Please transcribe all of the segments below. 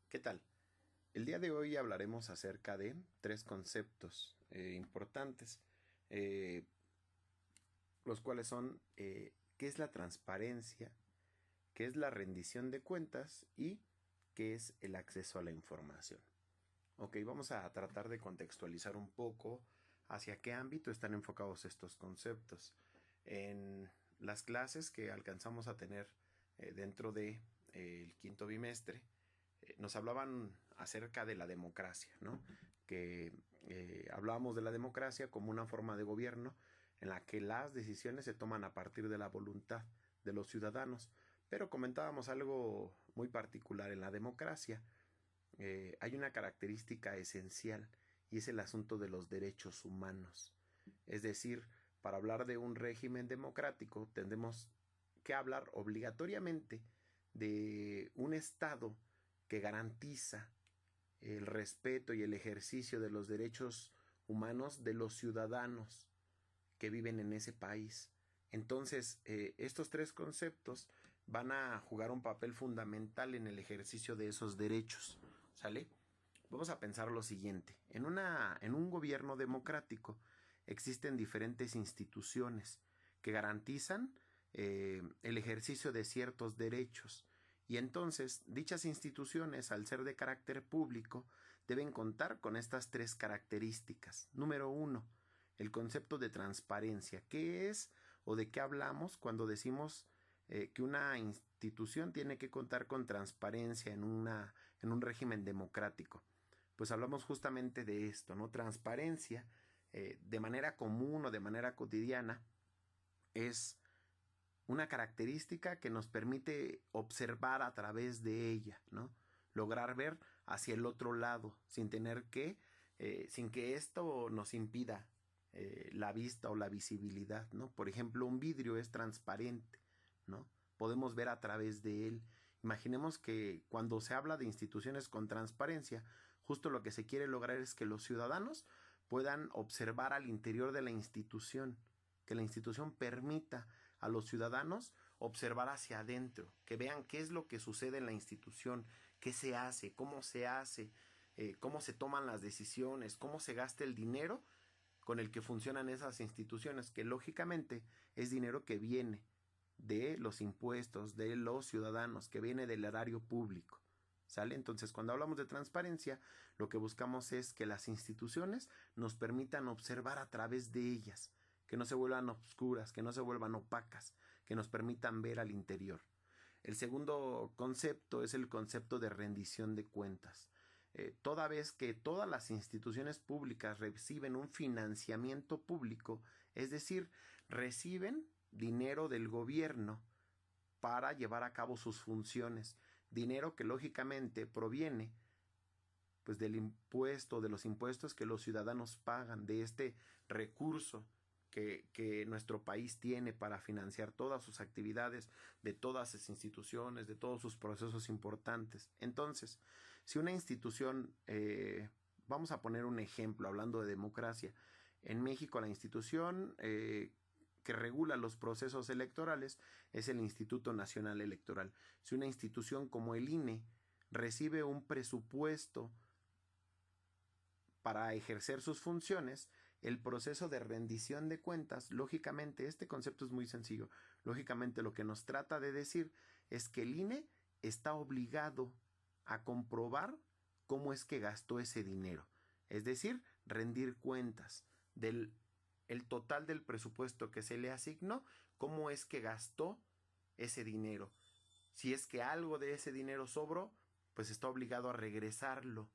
¿Qué tal? El día de hoy hablaremos acerca de tres conceptos importantes, eh, los cuales son qué es la transparencia, qué es la rendición de cuentas y qué es el acceso a la información. Ok, vamos a tratar de contextualizar un poco hacia qué ámbito están enfocados estos conceptos. En las clases que alcanzamos a tener dentro de el quinto bimestre, nos hablaban acerca de la democracia, ¿no? Que hablábamos de la democracia como una forma de gobierno en la que las decisiones se toman a partir de la voluntad de los ciudadanos. Pero comentábamos algo muy particular en la democracia. Hay una característica esencial y es el asunto de los derechos humanos. Es decir, para hablar de un régimen democrático tendremos que hablar obligatoriamente de un Estado que garantiza el respeto y el ejercicio de los derechos humanos de los ciudadanos que viven en ese país. Entonces, estos tres conceptos van a jugar un papel fundamental en el ejercicio de esos derechos. ¿Sale? Vamos a pensar lo siguiente. En un gobierno democrático existen diferentes instituciones que garantizan el ejercicio de ciertos derechos. Y entonces, dichas instituciones, al ser de carácter público, deben contar con estas tres características. Número uno, el concepto de transparencia. ¿Qué es o de qué hablamos cuando decimos que una institución tiene que contar con transparencia en un régimen democrático? Pues hablamos justamente de esto, ¿no? Transparencia de manera común o de manera cotidiana es una característica que nos permite observar a través de ella, ¿no? Lograr ver hacia el otro lado sin tener sin que esto nos impida la vista o la visibilidad, ¿no? Por ejemplo, un vidrio es transparente, ¿no? Podemos ver a través de él. Imaginemos que cuando se habla de instituciones con transparencia, justo lo que se quiere lograr es que los ciudadanos puedan observar al interior de la institución, que la institución permita a los ciudadanos observar hacia adentro, que vean qué es lo que sucede en la institución, qué se hace, cómo se toman las decisiones, cómo se gasta el dinero con el que funcionan esas instituciones, que lógicamente es dinero que viene de los impuestos de los ciudadanos, que viene del erario público. ¿Sale? Entonces, cuando hablamos de transparencia, lo que buscamos es que las instituciones nos permitan observar a través de ellas, que no se vuelvan obscuras, que no se vuelvan opacas, que nos permitan ver al interior. El segundo concepto es el concepto de rendición de cuentas. Toda vez que todas las instituciones públicas reciben un financiamiento público, es decir, reciben dinero del gobierno para llevar a cabo sus funciones, dinero que lógicamente proviene pues del impuesto, de los impuestos que los ciudadanos pagan, de este recurso que nuestro país tiene para financiar todas sus actividades, de todas sus instituciones, de todos sus procesos importantes. Entonces, si una institución, vamos a poner un ejemplo hablando de democracia, en México la institución que regula los procesos electorales es el Instituto Nacional Electoral. Si una institución como el INE recibe un presupuesto para ejercer sus funciones, el proceso de rendición de cuentas, lógicamente, este concepto es muy sencillo. Lógicamente, lo que nos trata de decir es que el INE está obligado a comprobar cómo es que gastó ese dinero. Es decir, rendir cuentas del el total del presupuesto que se le asignó, cómo es que gastó ese dinero. Si es que algo de ese dinero sobró, pues está obligado a regresarlo.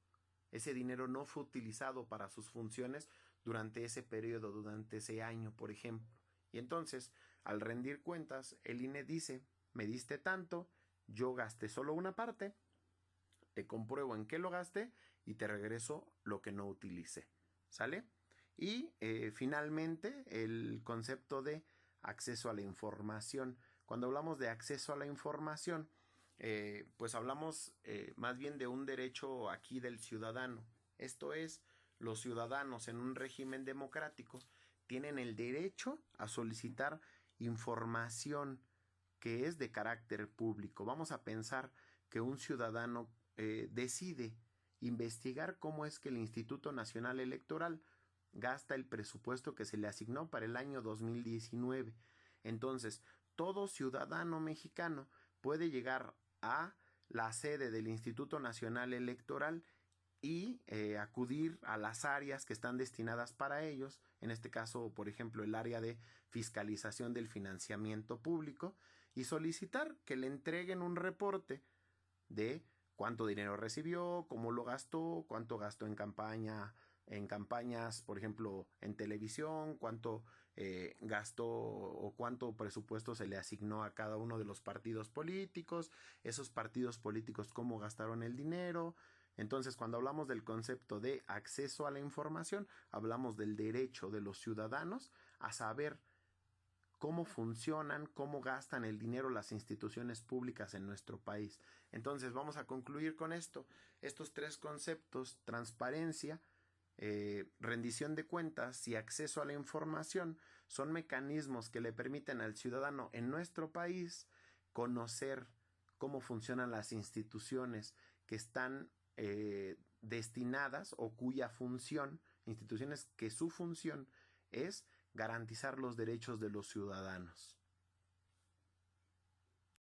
Ese dinero no fue utilizado para sus funciones durante ese periodo, durante ese año, por ejemplo. Y entonces, al rendir cuentas, el INE dice, me diste tanto, yo gasté solo una parte, te compruebo en qué lo gasté y te regreso lo que no utilicé. ¿Sale? Y finalmente, el concepto de acceso a la información. Cuando hablamos de acceso a la información, pues hablamos más bien de un derecho aquí del ciudadano. Esto es, los ciudadanos en un régimen democrático tienen el derecho a solicitar información que es de carácter público. Vamos a pensar que un ciudadano decide investigar cómo es que el Instituto Nacional Electoral gasta el presupuesto que se le asignó para el año 2019. Entonces, todo ciudadano mexicano puede llegar a la sede del Instituto Nacional Electoral y acudir a las áreas que están destinadas para ellos, en este caso, por ejemplo, el área de fiscalización del financiamiento público, y solicitar que le entreguen un reporte de cuánto dinero recibió, cómo lo gastó, cuánto gastó en campañas, por ejemplo, en televisión, cuánto gastó o cuánto presupuesto se le asignó a cada uno de los partidos políticos, esos partidos políticos cómo gastaron el dinero. Entonces, cuando hablamos del concepto de acceso a la información, hablamos del derecho de los ciudadanos a saber cómo funcionan, cómo gastan el dinero las instituciones públicas en nuestro país. Entonces vamos a concluir con esto. Estos tres conceptos, transparencia, rendición de cuentas y acceso a la información, son mecanismos que le permiten al ciudadano en nuestro país conocer cómo funcionan las instituciones que están destinadas o cuya función, instituciones que su función es garantizar los derechos de los ciudadanos.